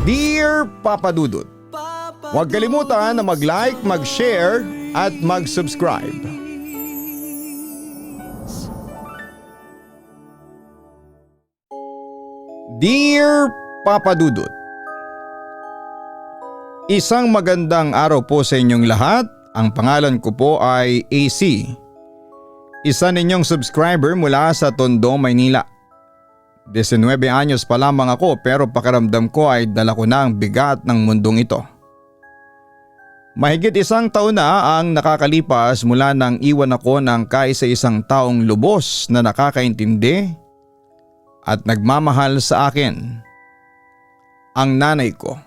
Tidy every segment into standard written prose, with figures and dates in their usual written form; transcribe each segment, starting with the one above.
Dear Papa Dudut, huwag kalimutan na mag-like, mag-share at mag-subscribe. Dear Papa Dudut, isang magandang araw po sa inyong lahat. Ang pangalan ko po ay AC. Isa ninyong subscriber mula sa Tondo, Maynila. 19 anyos pa lamang ako pero pakiramdam ko ay dala ko na ang bigat ng mundong ito. Mahigit 1 taon na ang nakakalipas mula nang iwan ako ng kaisa-isang taong lubos na nakakaintindi at nagmamahal sa akin, ang nanay ko.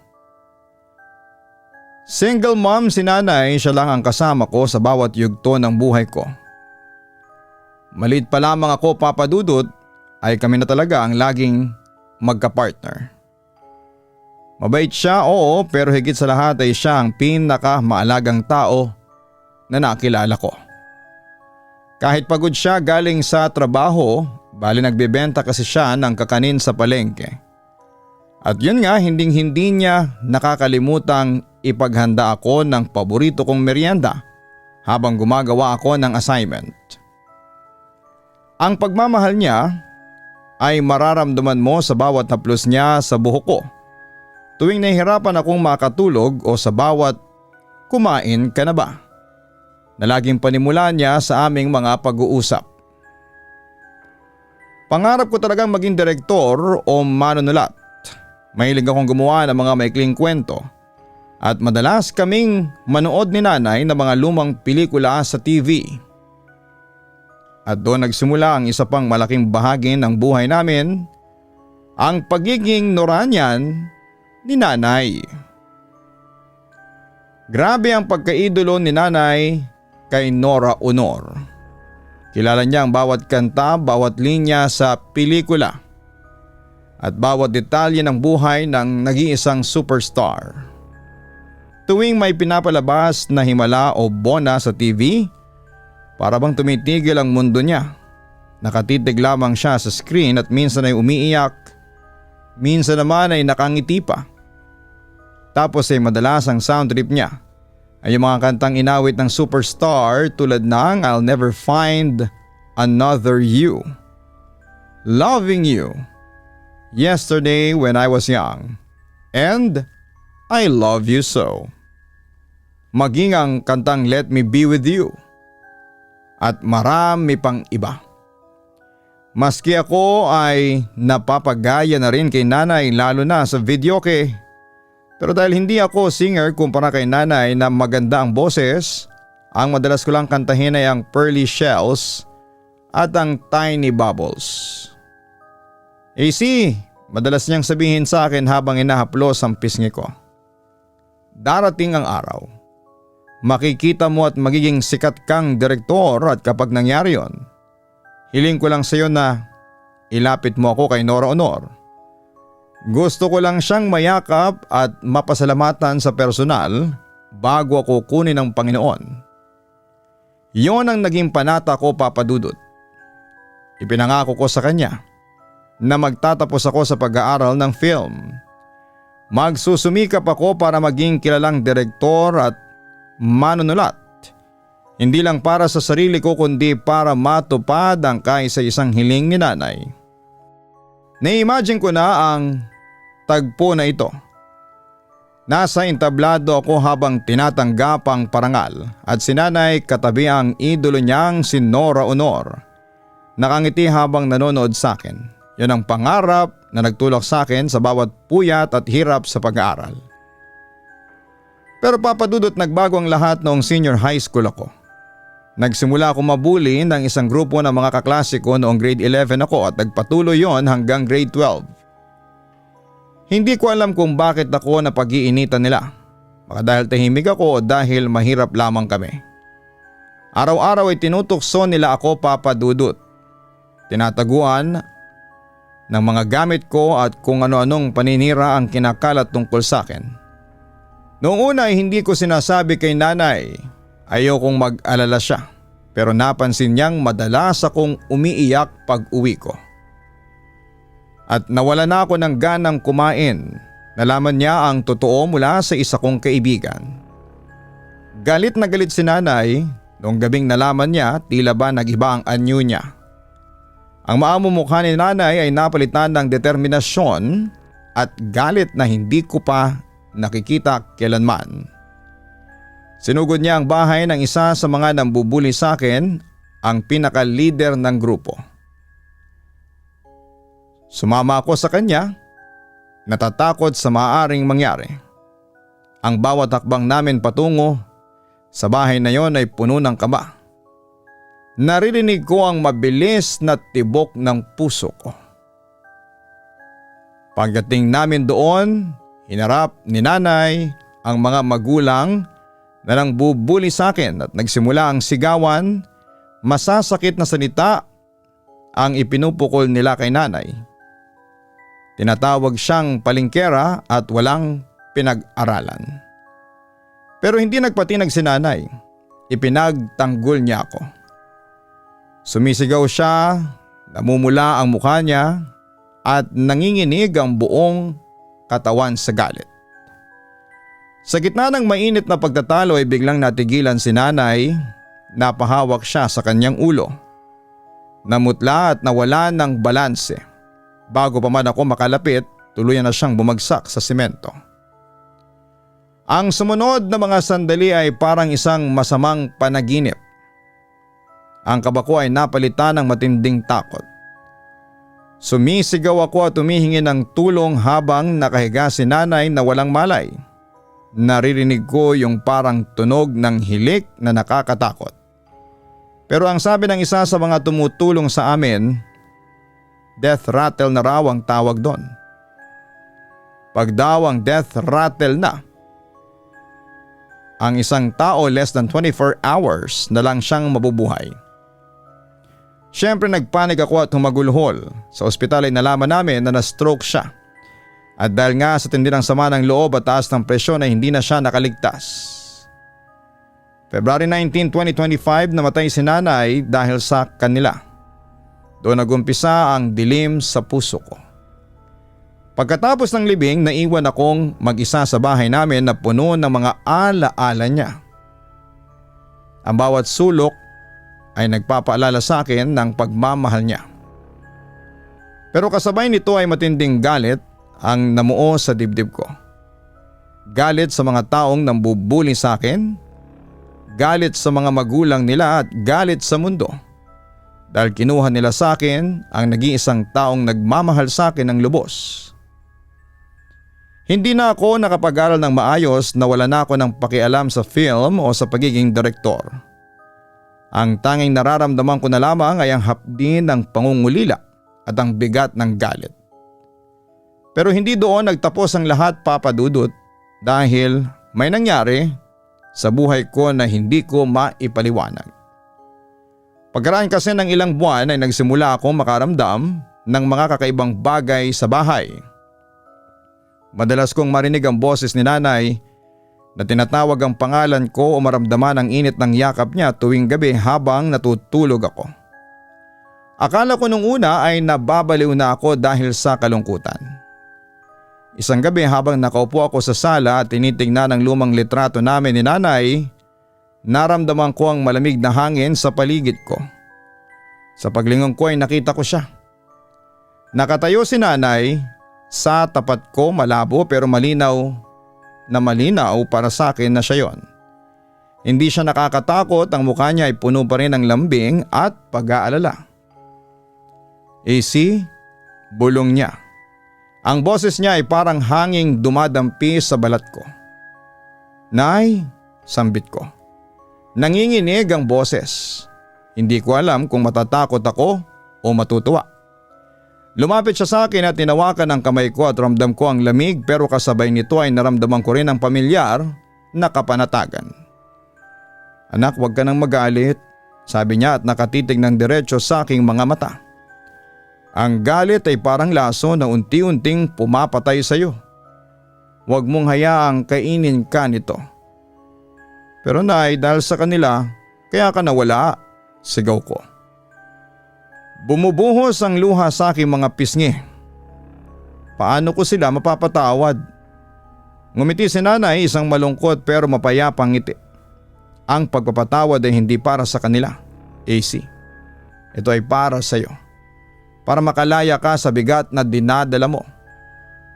Single mom si nanay, siya lang ang kasama ko sa bawat yugto ng buhay ko. Maliit pa lamang ako, Papa Dudut, ay kami na talaga ang laging magka-partner. Mabait siya, oo, pero higit sa lahat ay siya ang pinaka-maalagang tao na nakilala ko. Kahit pagod siya galing sa trabaho, bali nagbebenta kasi siya ng kakanin sa palengke. At yun nga, hinding-hindi niya nakakalimutang ipaghanda ako ng paborito kong merienda habang gumagawa ako ng assignment. Ang pagmamahal niya ay mararamdaman mo sa bawat haplos niya sa buhok ko tuwing nahihirapan akong makatulog o sa bawat kumain ka na ba na laging panimula niya sa aming mga pag-uusap. Pangarap ko talagang maging direktor o manunulat. Mahilig akong gumawa ng mga maikling kwento at madalas kaming manood ni nanay ng mga lumang pelikula sa TV. At doon nagsimula ang isa pang malaking bahagi ng buhay namin, ang pagiging Noranian ni nanay. Grabe ang pagkaidolo ni nanay kay Nora Honor. Kilala niya ang bawat kanta, bawat linya sa pelikula at bawat detalye ng buhay ng nag-iisang superstar. Tuwing may pinapalabas na himala o bona sa TV, para bang tumitigil ang mundo niya. Nakatitig lamang siya sa screen at minsan ay umiiyak, minsan naman ay nakangiti pa. Tapos ay madalas ang sound trip niya ay yung mga kantang inawit ng superstar tulad ng I'll Never Find Another You, Loving You, Yesterday When I Was Young, and I Love You So. Maging ang kantang Let Me Be With You at marami pang iba. Maski ako ay napapagaya na rin kay nanay lalo na sa videoke. Pero dahil hindi ako singer kumpara kay nanay na maganda ang boses, ang madalas ko lang kantahin ay ang Pearly Shells at ang Tiny Bubbles. AC, madalas niyang sabihin sa akin habang inahaplos ang pisngi ko. Darating ang araw. Makikita mo at magiging sikat kang direktor at kapag nangyari yon, hiling ko lang sa iyo na ilapit mo ako kay Nora Honor. Gusto ko lang siyang mayakap at mapasalamatan sa personal bago ako kunin ng Panginoon. Yon ang naging panata ko, Papa Dudut. Ipinangako ko sa kanya na magtatapos ako sa pag-aaral ng film. Magsusumikap ako para maging kilalang direktor at manunulat. Hindi lang para sa sarili ko kundi para matupad ang kaisa-isang hiling ni nanay. Na-imagine ko na ang tagpo na ito. Nasa entablado ako habang tinatanggap ang parangal at si nanay katabi ang idolo niyang si Nora Honor. Nakangiti habang nanonood sa akin. Yan ang pangarap na nagtulak sa akin sa bawat puyat at hirap sa pag-aaral. Pero Papa Dudut, nagbago ang lahat noong senior high school ako. Nagsimula ako mabuli ng isang grupo ng mga kaklase ko noong grade 11 ako at nagpatuloy yon hanggang grade 12. Hindi ko alam kung bakit ako napag-iinitan nila. Baka dahil tahimik ako o dahil mahirap lamang kami. Araw-araw ay tinutukso nila ako, Papa Dudut. Tinataguan ng mga gamit ko at kung ano-anong paninira ang kinakalat tungkol sa akin. Noong una ay hindi ko sinasabi kay nanay, ayokong mag-alala siya, pero napansin niyang madalas akong umiiyak pag uwi ko. At nawala na ako ng ganang kumain. Nalaman niya ang totoo mula sa isa kong kaibigan. Galit na galit si nanay noong gabing nalaman niya tila ba nag-iba ang anyo niya. Ang maamumukha ni nanay ay napalitan ng determinasyon at galit na hindi ko pa nakikita kailanman. Sinugod niya ang bahay ng isa sa mga nambubuli sa akin, ang pinaka-leader ng grupo. Sumama ako sa kanya, natatakot sa maaaring mangyari. Ang bawat hakbang namin patungo sa bahay na yon ay puno ng kaba. Naririnig ko ang mabilis na tibok ng puso ko. Pagdating namin doon, hinarap ni nanay ang mga magulang na nang bubuli sa akin at nagsimula ang sigawan. Masasakit na salita ang ipinupukol nila kay nanay. Tinatawag siyang palingkera at walang pinag-aralan. Pero hindi nagpatinag si nanay. Ipinagtanggol niya ako. Sumisigaw siya, namumula ang mukha niya at nanginginig ang buong katawan sa galit. Sa gitna ng mainit na pagtatalo ay biglang natigilan si nanay, napahawak siya sa kanyang ulo. Namutla at nawala ng balanse. Bago pa man ako makalapit, tuluyan na siyang bumagsak sa simento. Ang sumunod na mga sandali ay parang isang masamang panaginip. Ang kaba ko ay napalitan ng matinding takot. Sumisigaw ako at humihingi ng tulong habang nakahiga si nanay na walang malay. Naririnig ko yung parang tunog ng hilik na nakakatakot. Pero ang sabi ng isa sa mga tumutulong sa amin, death rattle na raw ang tawag doon. Pag daw ang death rattle na, ang isang tao less than 24 hours na lang siyang mabubuhay. Siyempre nagpanik ako at humagulhol. Sa ospital ay nalaman namin na na-stroke siya. At dahil nga sa tindi ng sama ng loob at taas ng presyon ay hindi na siya nakaligtas. February 19, 2025 namatay si nanay dahil sa kanila. Doon nagumpisa ang dilim sa puso ko. Pagkatapos ng libing, naiwan akong mag-isa sa bahay namin na puno ng mga ala-ala niya. Ang bawat sulok ay nagpapaalala sa akin ng pagmamahal niya. Pero kasabay nito ay matinding galit ang namuo sa dibdib ko. Galit sa mga taong nambubuli sa akin, galit sa mga magulang nila at galit sa mundo. Dahil kinuha nila sa akin ang nag-iisang taong nagmamahal sa akin ng lubos. Hindi na ako nakapag-aral ng maayos na wala na ako ng pakialam sa film o sa pagiging direktor. Ang tanging nararamdaman ko na lamang ay ang hapdi ng pangungulila at ang bigat ng galit. Pero hindi doon nagtapos ang lahat, Papa Dudut, dahil may nangyari sa buhay ko na hindi ko maipaliwanag. Pagkaraan kasi ng ilang buwan ay nagsimula akong makaramdam ng mga kakaibang bagay sa bahay. Madalas kong marinig ang boses ni nanay na tinatawag ang pangalan ko o maramdaman ang init ng yakap niya tuwing gabi habang natutulog ako. Akala ko nung una ay nababaliw na ako dahil sa kalungkutan. Isang gabi habang nakaupo ako sa sala at tinitingnan ang lumang litrato namin ni nanay, naramdaman ko ang malamig na hangin sa paligid ko. Sa paglingon ko ay nakita ko siya. Nakatayo si nanay sa tapat ko, malabo pero malinaw para sa akin na siya yon. Hindi siya nakakatakot, ang mukha niya ay puno pa rin ng lambing at pag-aalala. AC, bulong niya. Ang boses niya ay parang hanging dumadampi sa balat ko. Nay, sambit ko. Nanginginig ang boses. Hindi ko alam kung matatakot ako o matutuwa. Lumapit siya sa akin at tinawakan ang kamay ko at ramdam ko ang lamig, pero kasabay nito ay naramdaman ko rin ang pamilyar na kapanatagan. Anak, huwag ka nang magalit, sabi niya at nakatitig ng diretso sa aking mga mata. Ang galit ay parang laso na unti-unting pumapatay sa iyo. Huwag mong hayaang kainin ka nito. Pero nay, dahil sa kanila, kaya ka nawala, sigaw ko. Bumubuhos ang luha sa aking mga pisngi. paano ko sila mapapatawad? Ngumiti si nanay, isang malungkot pero mapayapang ngiti. Ang pagpapatawad ay hindi para sa kanila, AC. Ito ay para sa iyo. Para makalaya ka sa bigat na dinadala mo.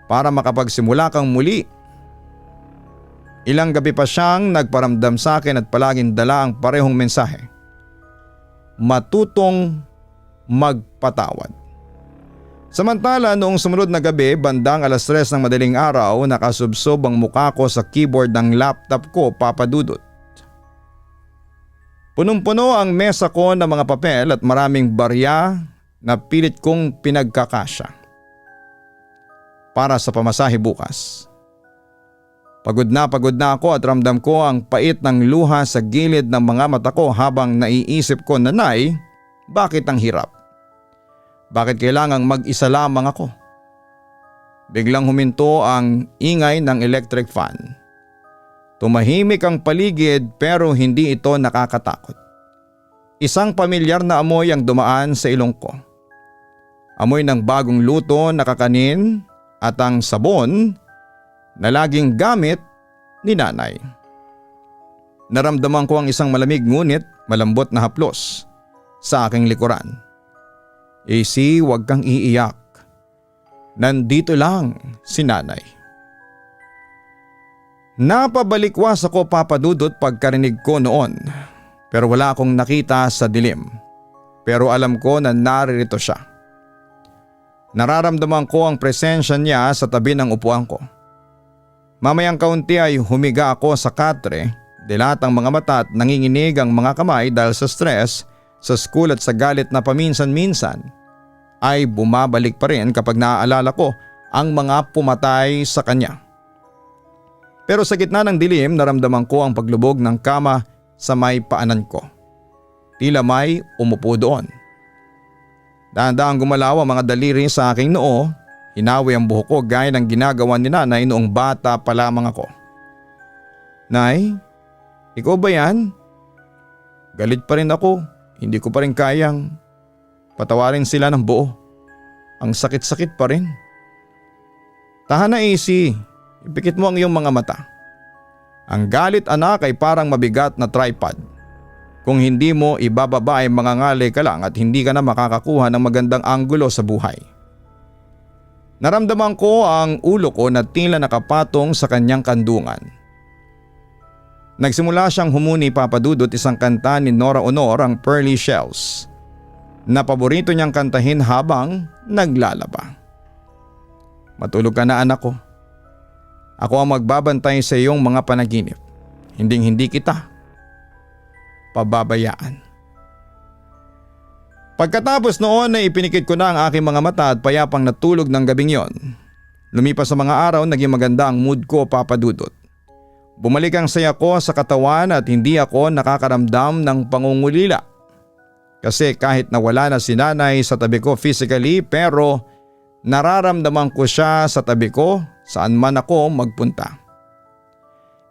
Para makapagsimula kang muli. Ilang gabi pa siyang nagparamdam sa akin at palaging dala ang parehong mensahe. Matutong magpatawad. Samantala noong sumunod na gabi, bandang 3:00 ng madaling araw, nakasubsob ang mukha ko sa keyboard ng laptop ko, Papa Dudut. Punong-puno ang mesa ko ng mga papel at maraming barya na pilit kong pinagkakasya para sa pamasahe bukas. Pagod na ako at ramdam ko ang pait ng luha sa gilid ng mga mata ko habang naiisip ko, nanay, bakit ang hirap? Bakit kailangang mag-isa lamang ako? Biglang huminto ang ingay ng electric fan. Tumahimik ang paligid pero hindi ito nakakatakot. Isang pamilyar na amoy ang dumaan sa ilong ko. Amoy ng bagong luto na kakanin at ang sabon na laging gamit ni nanay. Naramdaman ko ang isang malamig ngunit malambot na haplos sa aking likuran. AC, huwag kang iiyak. Nandito lang si nanay. Napabalikwas ako, Papa Dudut, pagkarinig ko noon. Pero wala akong nakita sa dilim. Pero alam ko na naririto siya. Nararamdaman ko ang presensya niya sa tabi ng upuan ko. Mamayang kaunti ay humiga ako sa katre, dilat ang mga mata at nanginginig ang mga kamay dahil sa stress, sa school at sa galit na paminsan-minsan ay bumabalik pa rin kapag naaalala ko ang mga pumatay sa kanya. Pero sa gitna ng dilim, naramdaman ko ang paglubog ng kama sa may paanan ko. Tila may umupo doon. Dahan-dahang gumalaw ang mga daliri sa aking noo, hinawi ang buhok ko gaya ng ginagawa ni nanay noong bata pa lamang ako. Nay, ikaw ba yan? Galit pa rin ako, hindi ko pa rin kayang patawarin sila ng buo. Ang sakit-sakit pa rin. Tahan na, AC. Ipikit mo ang iyong mga mata. Ang galit, anak, ay parang mabigat na tripod. Kung hindi mo ibababa ay mangangalay ka lang at hindi ka na makakakuha ng magandang anggulo sa buhay. Naramdaman ko ang ulo ko na tila nakapatong sa kanyang kandungan. Nagsimula siyang humuni, Papa Dudut, isang kanta ni Nora Honor, ang Pearly Shells, na paborito niyang kantahin habang naglalaba. Matulog ka na, anak ko. Ako ang magbabantay sa iyong mga panaginip. Hinding-hindi kita pababayaan. Pagkatapos noon ay ipinikit ko na ang aking mga mata at payapang natulog ng gabing yon. Lumipas sa mga araw, naging maganda ang mood ko, Papa Dudut. Bumalik ang saya ko sa katawan at hindi ako nakakaramdam ng pangungulila. Kasi kahit nawala na si nanay sa tabi ko physically, pero nararamdaman ko siya sa tabi ko saan man ako magpunta.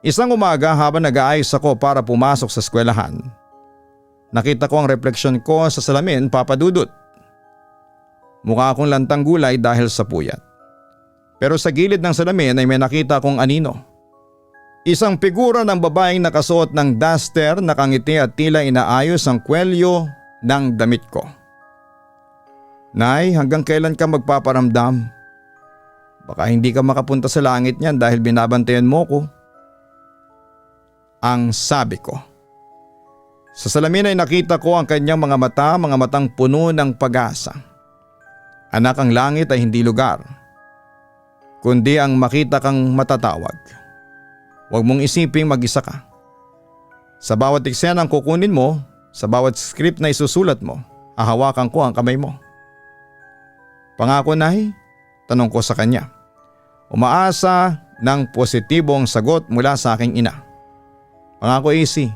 Isang umaga habang nag-aayos ako para pumasok sa eskwelahan, nakita ko ang refleksyon ko sa salamin, Papa Dudut. Mukha akong lantang gulay dahil sa puyat. Pero sa gilid ng salamin ay may nakita akong anino. Isang figura ng babaeng nakasuot ng duster, nakangiti at tila inaayos ang kwelyo ng damit ko. Nay, hanggang kailan ka magpaparamdam? Baka hindi ka makapunta sa langit niyan dahil binabantayan mo ko. Ang sabi ko. Sa salamin ay nakita ko ang kanyang mga matang puno ng pag-asa. Anak, ang langit ay hindi lugar, kundi ang makita kang matatawag. Huwag mong isiping mag-isa ka. Sa bawat eksenang kukunin mo, sa bawat script na isusulat mo, hahawakan ko ang kamay mo. Pangako, Nay? Tanong ko sa kanya. Umaasa ng positibong sagot mula sa aking ina. Pangako, AC,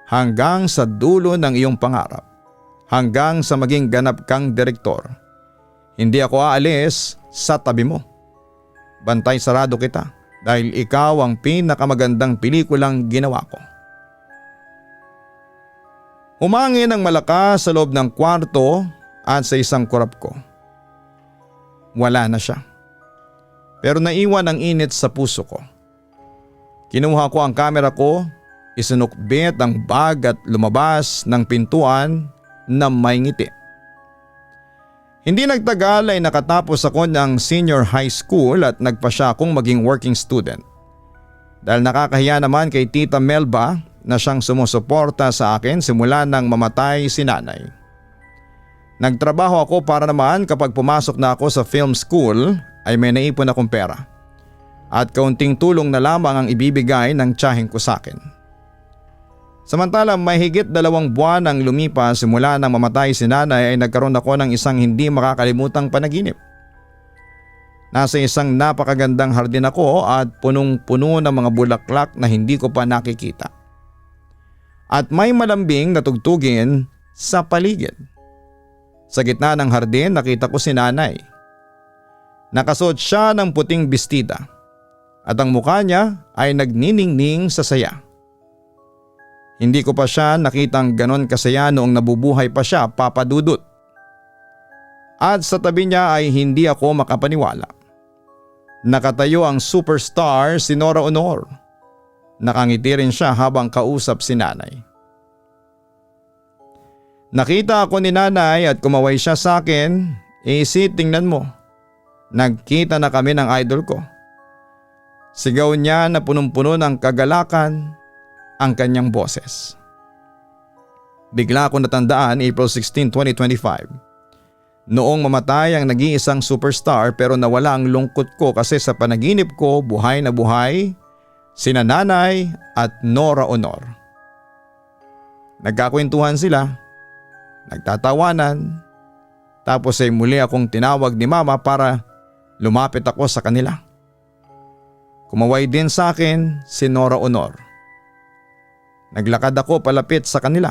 hanggang sa dulo ng iyong pangarap, hanggang sa maging ganap kang direktor, hindi ako aalis sa tabi mo. Bantay sarado kita dahil ikaw ang pinakamagandang pelikulang ginawa ko. Humangin ang malakas sa loob ng kwarto at sa isang kurap ko. Wala na siya. pero naiwan ang init sa puso ko. Kinuha ko ang kamera ko, isinukbit ang bag at lumabas ng pintuan na may ngiti. Hindi nagtagal ay nakatapos ako ng senior high school at nagpasya akong maging working student. Dahil nakakahiya naman kay Tita Melba na siyang sumusuporta sa akin simula nang mamatay si nanay. Nagtrabaho ako para naman kapag pumasok na ako sa film school ay may naipon akong pera. At kaunting tulong na lamang ang ibibigay ng tiyahin ko sa akin. Samantalang may higit 2 buwan ang lumipas simula nang mamatay si nanay ay nagkaroon ako ng isang hindi makakalimutang panaginip. Nasa isang napakagandang hardin ako at punong-puno ng mga bulaklak na hindi ko pa nakikita. At may malambing na tugtugin sa paligid. Sa gitna ng hardin nakita ko si nanay. Nakasuot siya ng puting bestida at ang mukha niya ay nagniningning sa saya. Hindi ko pa siya nakitang ganon kasaya noong nabubuhay pa siya, Papa Dudut. At sa tabi niya ay hindi ako makapaniwala. Nakatayo ang superstar si Nora Honor. Nakangiti rin siya habang kausap si nanay. Nakita ako ni nanay at kumaway siya sa akin. Tingnan mo. Nagkita na kami ng idol ko. Sigaw niya na punong-puno ng kagalakan ang kanyang boses. Bigla ko natandaan April 16, 2025. Noong mamatay ang nag-iisang superstar pero nawala ang lungkot ko kasi sa panaginip ko buhay na buhay sina nanay at Nora Honor. Nagkakwentuhan sila, nagtatawanan, tapos ay muli akong tinawag ni mama para lumapit ako sa kanila. Kumaway din sa akin si Nora Honor. Naglakad ako palapit sa kanila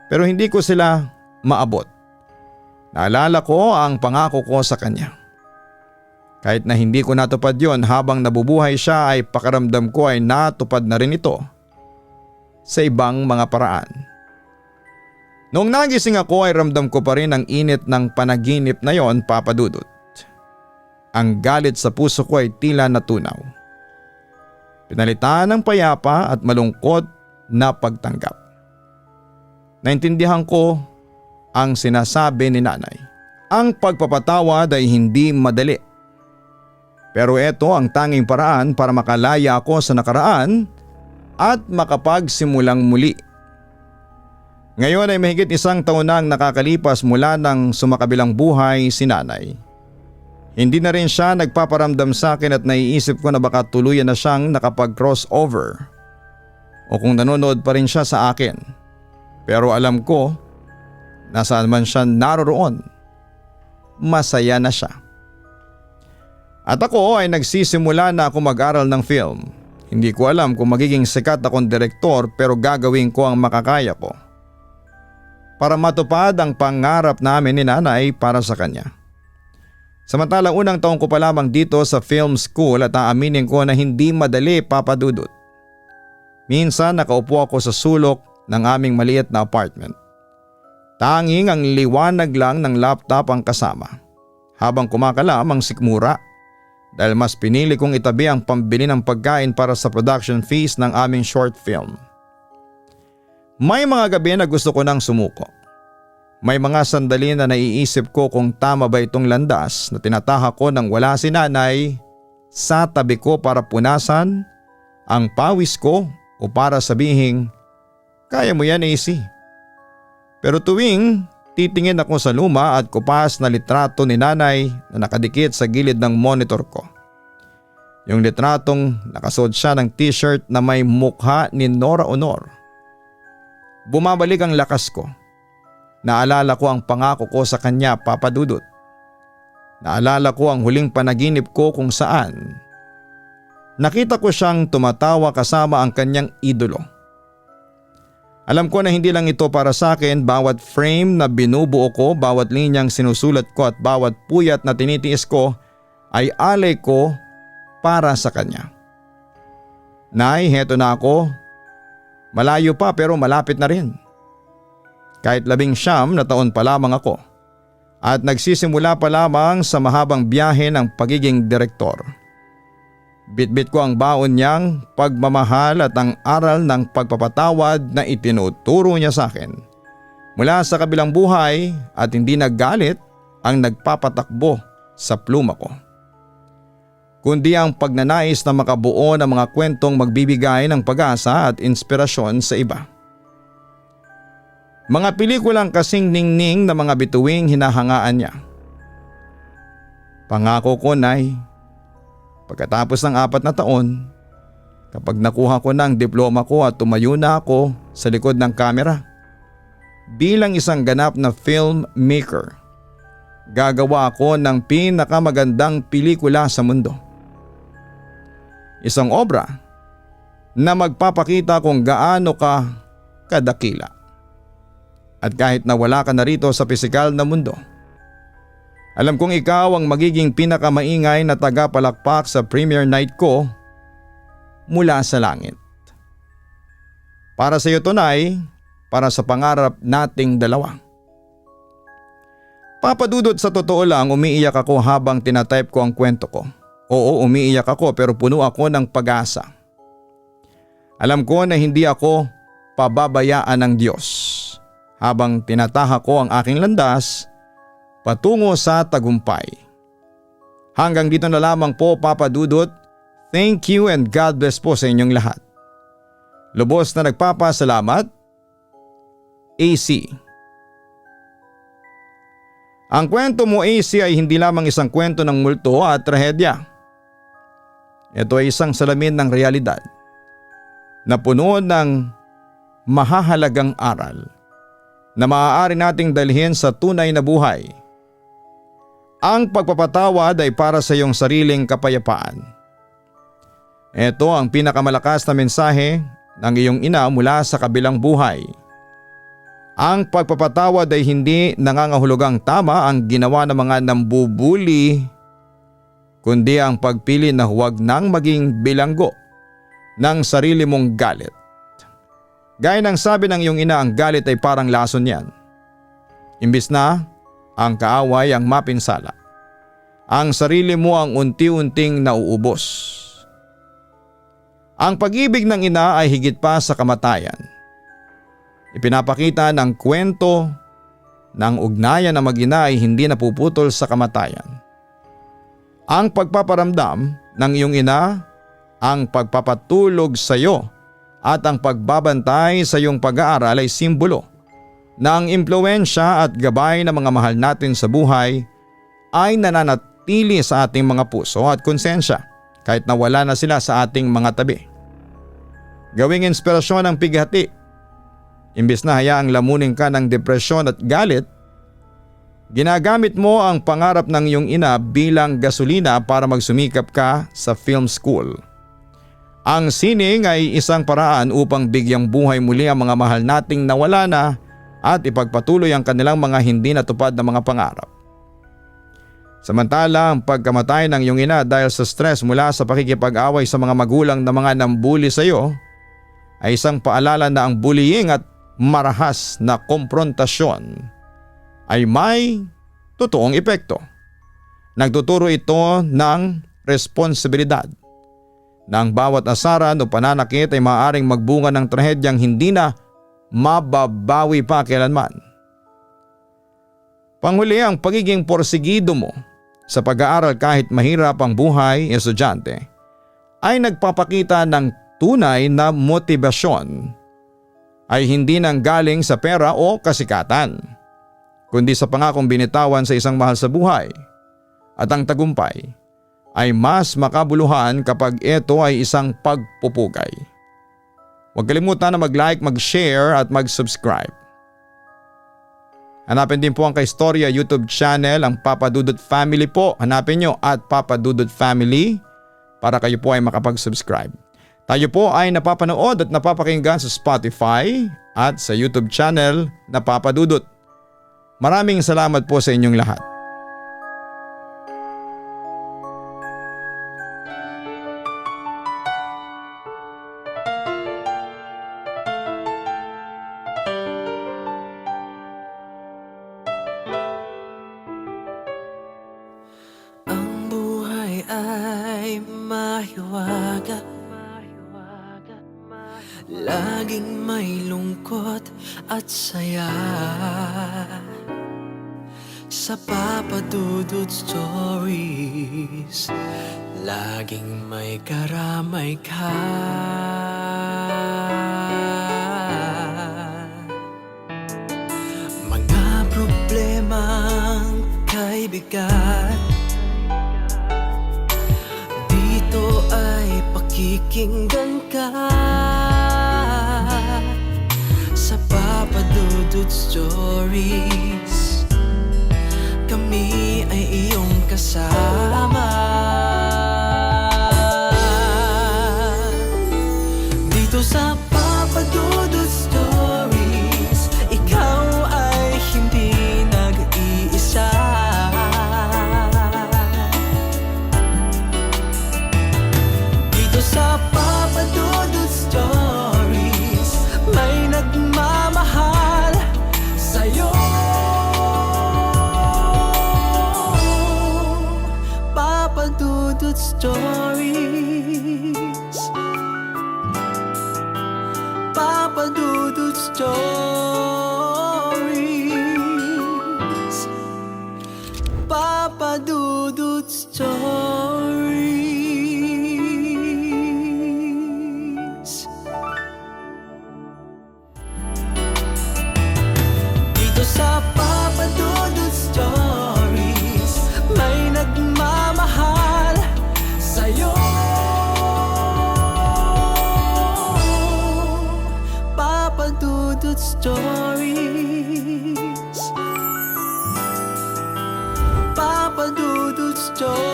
pero hindi ko sila maabot. Naalala ko ang pangako ko sa kanya. Kahit na hindi ko natupad yon habang nabubuhay siya ay pakiramdam ko ay natupad na rin ito sa ibang mga paraan. Noong nagising ako ay ramdam ko pa rin ang init ng panaginip na yon, Papa Dudut. Ang galit sa puso ko ay tila natunaw. Pinalitan ng payapa at malungkot na pagtanggap. Naintindihan ko ang sinasabi ni nanay. Ang pagpapatawad ay hindi madali. Pero ito ang tanging paraan para makalaya ako sa nakaraan at makapagsimulang muli. Ngayon ay mahigit 1 taon na ang nakakalipas mula nang sumakabilang buhay si nanay. Hindi na rin siya nagpaparamdam sa akin at naiisip ko na baka tuluyan na siyang nakapag-crossover. O kung nanonood pa rin siya sa akin. Pero alam ko, nasaan man siya naroroon, masaya na siya. At ako ay nagsisimula na ako mag-aral ng film. Hindi ko alam kung magiging sikat akong direktor pero gagawin ko ang makakaya ko. Para matupad ang pangarap namin ni nanay para sa kanya. Samantalang unang taon ko pa lamang dito sa film school at aaminin ko na hindi madali, Papa Dudut. Minsan nakaupo ako sa sulok ng aming maliit na apartment. Tanging ang liwanag lang ng laptop ang kasama. Habang kumakalam ang sikmura dahil mas pinili kong itabi ang pambili ng pagkain para sa production fees ng aming short film. May mga gabi na gusto ko nang sumuko. May mga sandali na naiisip ko kung tama ba itong landas na tinatahak ko nang wala si nanay sa tabi ko para punasan ang pawis ko o para sabihing, kaya mo yan, AC. Pero tuwing titingin ako sa luma at kupas na litrato ni nanay na nakadikit sa gilid ng monitor ko. Yung litratong nakasuot siya ng t-shirt na may mukha ni Nora Honor. Bumabalik ang lakas ko. Naalala ko ang pangako ko sa kanya, Papa Dudut. Naalala ko ang huling panaginip ko kung saan nakita ko siyang tumatawa kasama ang kanyang idolo. Alam ko na hindi lang ito para sa akin, bawat frame na binubuo ko, bawat linyang sinusulat ko at bawat puyat na tinitiis ko ay alay ko para sa kanya. Nay, heto na ako. Malayo pa pero malapit na rin. Kahit 19 na taon pa lamang ako, at nagsisimula pa lamang sa mahabang biyahe ng pagiging direktor. Bitbit ko ang baon niyang pagmamahal at ang aral ng pagpapatawad na itinuturo niya sa akin. Mula sa kabilang buhay at hindi naggalit ang nagpapatakbo sa pluma ko, kundi ang pagnanais na makabuo ng mga kwentong magbibigay ng pag-asa at inspirasyon sa iba. Mga pelikulang kasing ningning na mga bituing hinahangaan niya. Pangako ko, Nay, pagkatapos ng 4 na taon, kapag nakuha ko ng diploma ko at tumayo na ako sa likod ng kamera, bilang isang ganap na filmmaker, gagawa ako ng pinakamagandang pelikula sa mundo. Isang obra na magpapakita kung gaano ka kadakila. At kahit na wala ka na rito sa pisikal na mundo, alam kong ikaw ang magiging pinakamaingay na tagapalakpak sa premiere night ko mula sa langit. Para sa iyo, Nay, para sa pangarap nating dalawa. Papadudot, sa totoo lang umiiyak ako habang tinatype ko ang kwento ko. Oo, umiiyak ako pero puno ako ng pag-asa. Alam ko na hindi ako pababayaan ng Diyos habang tinataha ko ang aking landas patungo sa tagumpay. Hanggang dito na lamang po, Papa Dudut. Thank you and God bless po sa inyong lahat. Lubos na nagpapasalamat, AC. Ang kwento mo, AC, ay hindi lamang isang kwento ng multo at trahedya. Ito ay isang salamin ng realidad na puno ng mahahalagang aral na maaari nating dalhin sa tunay na buhay. Ang pagpapatawad ay para sa iyong sariling kapayapaan. Ito ang pinakamalakas na mensahe ng iyong ina mula sa kabilang buhay. Ang pagpapatawad ay hindi nangangahulugang tama ang ginawa ng mga nambubuli, kundi ang pagpili na huwag nang maging bilanggo ng sarili mong galit. Gaya ng sabi ng iyong ina, ang galit ay parang lason yan. Imbis na ang kaaway ang mapinsala, ang sarili mo ang unti-unting nauubos. Ang pag-ibig ng ina ay higit pa sa kamatayan. Ipinapakita ng kwento ng ugnayan ng mag-ina ay hindi napuputol sa kamatayan. Ang pagpaparamdam ng iyong ina, ang pagpapatulog sa iyo at ang pagbabantay sa iyong pag-aaral ay simbolo na ang impluwensya at gabay ng mga mahal natin sa buhay ay nananatili sa ating mga puso at konsensya kahit na wala na sila sa ating mga tabi. Gawing inspirasyon ang pighati. Imbis na hayaang lamunin ka ng depresyon at galit, ginagamit mo ang pangarap ng iyong ina bilang gasolina para magsumikap ka sa film school. Ang sining ay isang paraan upang bigyang buhay muli ang mga mahal nating nawala na at ipagpatuloy ang kanilang mga hindi natupad na mga pangarap. Samantala, ang pagkamatay ng iyong ina dahil sa stress mula sa pakikipag-away sa mga magulang na mga nambuli sa iyo ay isang paalala na ang bullying at marahas na komprontasyon ay may totoong epekto. Nagtuturo ito ng responsibilidad na ang bawat asaran o pananakit ay maaaring magbunga ng trahedyang hindi na mababawi pa kailanman. Panghuli, ang pagiging porsigido mo sa pag-aaral kahit mahirap ang buhay estudyante ay nagpapakita ng tunay na motibasyon ay hindi nang galing sa pera o kasikatan, kundi sa pangakong binitawan sa isang mahal sa buhay. At ang tagumpay ay mas makabuluhan kapag ito ay isang pagpupugay. Huwag kalimutan na mag-like, mag-share at mag-subscribe. Hanapin din po ang Kaistorya YouTube channel, ang Papa Dudut Family po. Hanapin nyo at Papa Dudut Family para kayo po ay makapag-subscribe. Tayo po ay napapanood at napapakinggan sa Spotify at sa YouTube channel na Papa Dudut. Maraming salamat po sa inyong lahat. ay mahiwaga, laging may lungkot at saya. Sa Papa Dudut Stories, laging may karamay ka. Mga problemang kaibigan, dito ay pakikinggan ka. Sa Papa Dudut Stories, kami ay iyong kasama. Dito sa Papa Dudut Stories, ikaw ay hindi nag-iisa. Dito sa Papa Dudut Stories, may nagmamahal sa'yo. Papa Dudut Stories, Papa Dudut Stories, Papa Dudut Stories. Dito sa Papa Dudut Stories, may nagmamahal sa'yo. Papa Dudut Stories, Papa Dudut Stories.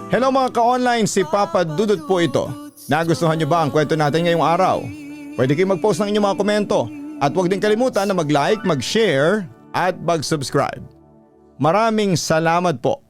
Hello mga ka-online, si Papa Dudut po ito. Nagustuhan niyo ba ang kwento natin ngayong araw? Pwede kayong mag-post ng inyong mga komento at huwag din kalimutan na mag-like, mag-share at mag-subscribe. Maraming salamat po.